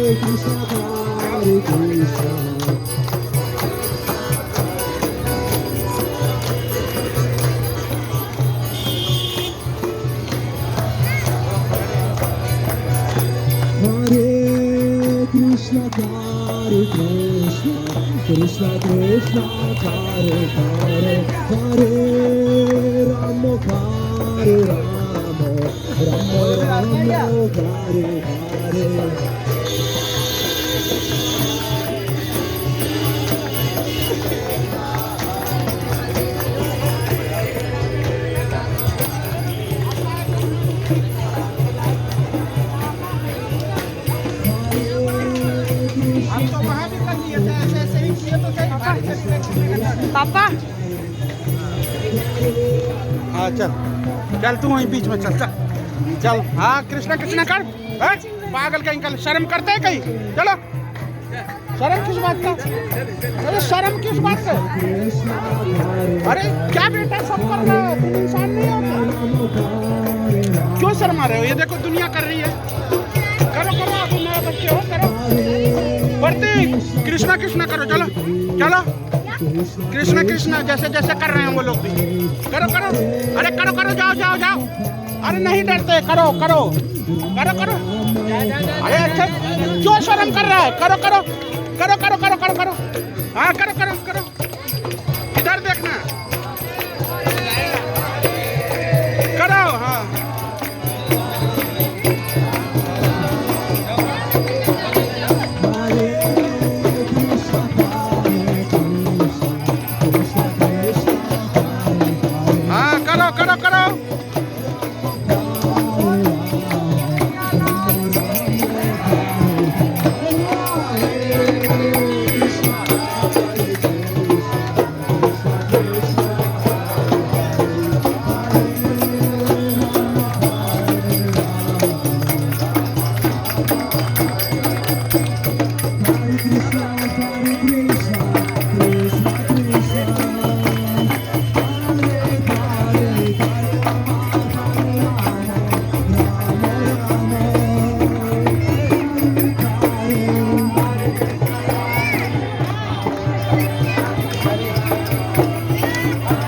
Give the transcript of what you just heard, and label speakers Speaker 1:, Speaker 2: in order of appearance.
Speaker 1: Krishna Hare Krishna Krishna Krishna Hare Hare Hare Ramo Hare Ramo Ramo Ramo Hare Hare
Speaker 2: पापा हाँ चल चल तू वहीं बीच में चल चल चल हाँ कृष्णा कृष्णा कर पागल कहीं कल शर्म करते हैं कहीं चलो शर्म किस बात का अरे शर्म किस बात का अरे क्या बेटा सब कर रहा है तुम इंसान नहीं हो क्यों शर्मा रहे हो ये देखो दुनिया कर रही है करो करो आप नए बच्चे हो करो प्रतीक कृष्णा कृष्णा करो चलो चलो कृष्णा कृष्णा जैसे जैसे कर रहे हैं वो लोग भी करो करो अरे करो करो जाओ जाओ जाओ अरे नहीं डरते करो करो करो करो अरे अच्छा क्यों शर्म कर रहा है करो करो करो करो करो करो करो हाँ करो करो करो